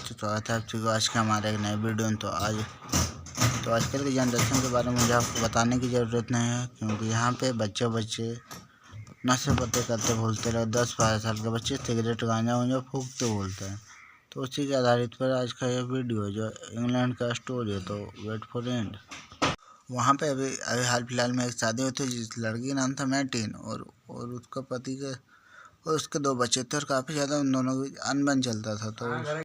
दोस्तों, स्वागत है आप सभी को आज के हमारे एक नए वीडियो में। तो आजकल की जनरेशन के बारे में मुझे आपको बताने की ज़रूरत नहीं है, क्योंकि यहाँ पे बच्चे नशे पत्ते करते भूलते रहे। 10-12 साल के बच्चे सिगरेट गांजा वांजा फूकते बोलते हैं। तो उसी के आधारित पर आज का यह वीडियो है, जो इंग्लैंड का स्टोरी है। तो वेट फॉर एंड। वहाँ पे अभी हाल फिलहाल में एक शादी हुई थी, जिस लड़की का नाम था मैटिन, और उसका पति के और उसके 2 बच्चे थे, और काफ़ी ज़्यादा उन दोनों की अनबन चलता था।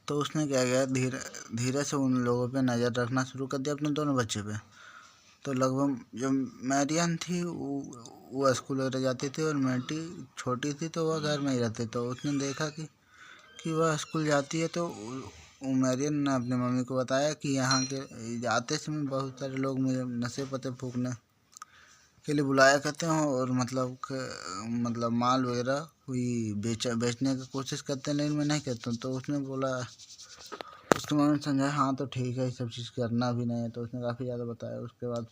तो उसने क्या किया, धीरे धीरे से उन लोगों पे नज़र रखना शुरू कर दिया, अपने दोनों बच्चे पे। तो लगभग जो मैरियन थी वो स्कूल वगैरह जाती थी, और मैटी छोटी थी तो वह घर में ही रहती। तो उसने देखा कि वह स्कूल जाती है। तो मैरियन ने अपनी मम्मी को बताया कि यहाँ के जाते समय बहुत सारे लोग मुझे नशे पत्ते फूकने के लिए बुलाया करते हैं, और मतलब माल वगैरह कोई बेचने की कोशिश करते हैं, लेकिन मैं नहीं करता हूँ। तो उसने बोला, उसके मम्मी ने समझाया, हाँ तो ठीक है, ये सब चीज़ करना भी नहीं है। तो उसने काफ़ी ज़्यादा बताया। उसके बाद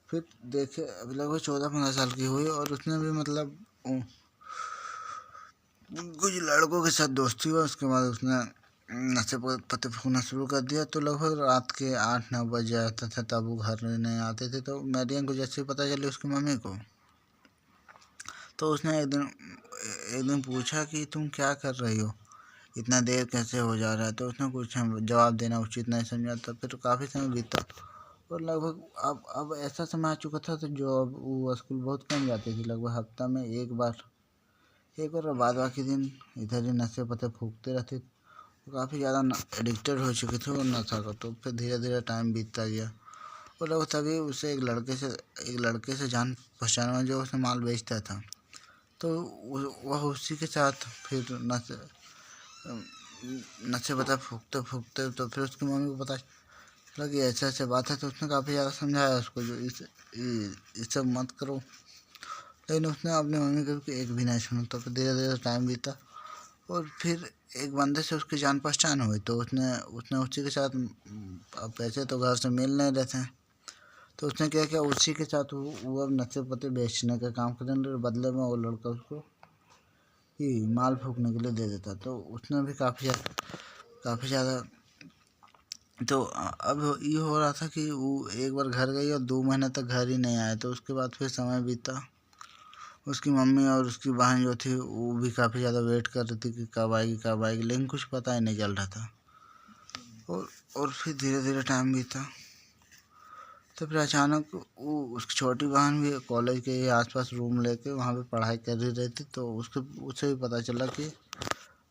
फिर देखे, अभी लगभग 14-15 साल की हुई, और उसने भी मतलब कुछ लड़कों के साथ दोस्ती हुआ। उसके बाद उसने नशे पत्ते फूकना शुरू कर दिया। तो लगभग रात के 8-9 बज जाता था, तब वो घर नहीं आते थे। तो मैरियन को जैसे पता चली उसकी मम्मी को, तो उसने एक दिन पूछा कि तुम क्या कर रही हो, इतना देर कैसे हो जा रहा है। तो उसने कुछ जवाब देना उचित नहीं समझा। तो फिर काफ़ी समय बीता, और लगभग अब ऐसा समय आ चुका था तो जो अब वो स्कूल बहुत कम जाती थी, लगभग हफ्ता में एक बार, और बाद बाकी दिन इधर ही नशे पत्ते फूकते रहते। तो काफ़ी ज़्यादा एडिक्टेड हो चुके थे वो नशा को। तो फिर धीरे धीरे टाइम बीतता गया, और लगभग तभी उसे एक लड़के से जान पहचान में, जो उसे माल बेचता था। तो वह उसी के साथ फिर नशे पत्ते फूकते तो फिर उसकी मम्मी को पता चला कि ऐसे ऐसे बात है। तो उसने काफ़ी ज़्यादा समझाया उसको, जो इस सब मत करो, लेकिन उसने अपनी मम्मी को एक भी नहीं सुना। तो फिर धीरे धीरे टाइम बीता, और फिर एक बंदे से उसकी जान पहचान हुई। तो उसने उसी के साथ, अब पैसे तो घर से मिल नहीं रहे थे, तो उसने क्या किया, उसी के साथ वो अब नशे पत्ते बेचने का काम करने, और बदले में वो लड़का उसको ही माल फूकने के लिए दे देता। तो उसने भी काफ़ी ज़्यादा तो अब ये हो रहा था कि वो एक बार घर गई और 2 महीने तक घर ही नहीं आए। तो उसके बाद फिर समय बीता, उसकी मम्मी और उसकी बहन जो थी वो भी काफ़ी ज़्यादा वेट कर रही थी कि कब आएगी, लेकिन कुछ पता ही नहीं चल रहा था। और फिर धीरे धीरे टाइम बीता। तो फिर अचानक वो उसकी छोटी बहन भी कॉलेज के आसपास रूम लेके वहाँ पे पढ़ाई कर रही थी। तो उसे भी पता चला कि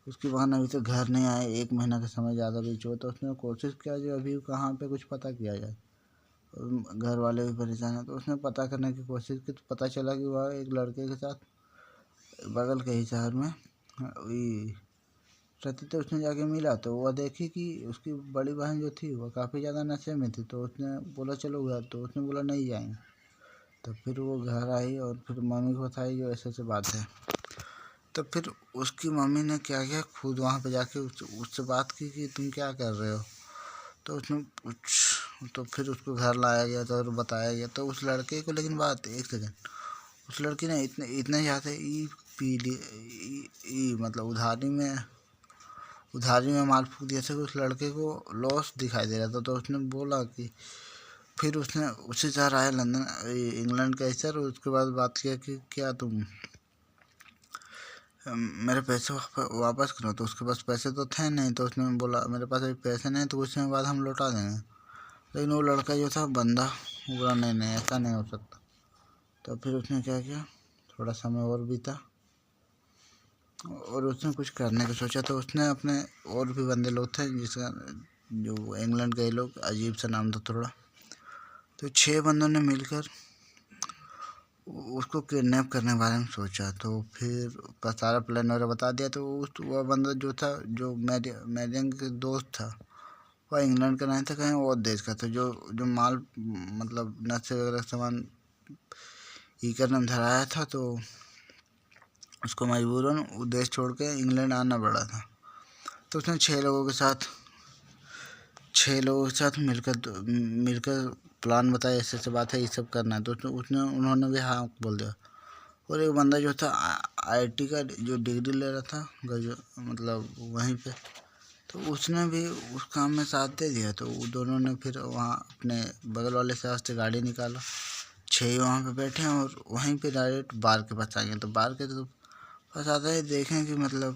उसकी बहन अभी तक घर नहीं आए, 1 महीना का समय ज़्यादा बीत चुका। तो उसने कोशिश किया जो अभी कहाँ पे कुछ पता किया जाए, और घर वाले भी परेशान हैं। तो उसने पता करने की कोशिश की, तो पता चला कि वह एक लड़के के साथ बगल के ही शहर में वही रहती। तो उसने जाके मिला, तो वह देखी कि उसकी बड़ी बहन जो थी वह काफ़ी ज़्यादा नशे में थी। तो उसने बोला चलो घर। तो उसने बोला नहीं जाएंगे। तो फिर वो घर आई, और फिर मम्मी को बताई जो ऐसे ऐसे बात है। तो फिर उसकी मम्मी ने क्या किया, खुद वहाँ पे जाके उससे बात की कि तुम क्या कर रहे हो। तो तो फिर उसको घर लाया गया था और बताया गया। तो उस लड़के को, लेकिन बात एक सेकेंड, उस लड़की ने इतने ज़्यादा ई पी ली, मतलब उधारी में माल फूक दिया था कि उस लड़के को लॉस दिखाई दे रहा था। तो उसने बोला कि फिर उसने उसी शहर आया, लंदन इंग्लैंड का सर। उसके बाद बात किया कि क्या तुम मेरे पैसे वापस करो। तो उसके पास पैसे तो थे नहीं। तो उसने बोला मेरे पास अभी पैसे नहीं, तो कुछ समय बाद हम लौटा देंगे। लेकिन वो लड़का जो था बंदा, बोला नहीं ऐसा नहीं हो सकता। तो फिर उसने क्या किया, थोड़ा समय और बीता, और उसने कुछ करने का सोचा। तो उसने अपने और भी बंदे लोग थे, जिसका जो इंग्लैंड के लोग, अजीब सा नाम था थोड़ा। तो 6 बंदों ने मिलकर उसको किडनैप करने के बारे में सोचा। तो फिर सारा प्लान वगैरह बता दिया। तो वह बंदा जो था, जो मैरियन के दोस्त था, वह इंग्लैंड का नहीं था, कहीं और देश का था। जो माल मतलब नशे वगैरह सामान ही करने में धराया था। तो उसको मजबूरन वो देश छोड़ के इंग्लैंड आना पड़ा था। तो उसने 6 लोगों के साथ मिलकर प्लान बताया, ऐसे ऐसे बात है, ये सब करना है। तो उन्होंने भी हाँ बोल दिया। और एक बंदा जो था आईटी का जो डिग्री ले रहा था मतलब वहीं पे, तो उसने भी उस काम में साथ दे दिया। तो वो दोनों ने फिर वहाँ अपने बगल वाले शहर से गाड़ी निकाला, 6 वहाँ पे बैठे हैं और वहीं पे डायरेक्ट बार के पास आ गए। तो बार के तो पास आते ही देखें कि मतलब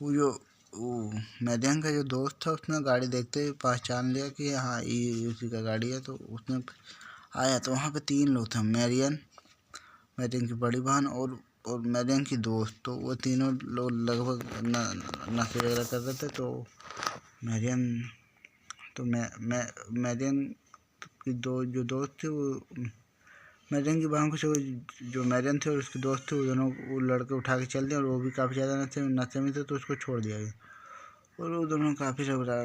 वो मैदियन का जो दोस्त था उसने गाड़ी देखते ही पहचान लिया कि हाँ ये उसी का गाड़ी है। तो उसने आया तो वहाँ पे 3 लोग थे, मैदियन की बड़ी बहन और मैदियन की दोस्त। तो वो तीनों लोग लगभग नशे वगैरह कर रहे थे। तो मैदियन की जो दोस्त थे वो मैदियन की बहन को जो मैदियन थे और उसके दोस्त थे वो लड़के उठा के चल दिए और वो भी काफ़ी ज़्यादा नशे में थे। तो उसको छोड़ दिया गया और वो दोनों काफ़ी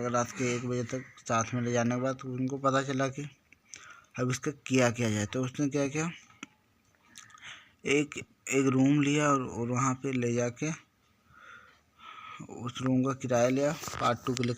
रात के 1 बजे तक साथ में ले जाने के बाद उनको पता चला कि अब इसका किया जाए। तो उसने क्या किया, एक रूम लिया और वहाँ पे ले जाके उस रूम का किराया लिया, पार्ट 2 के लिए।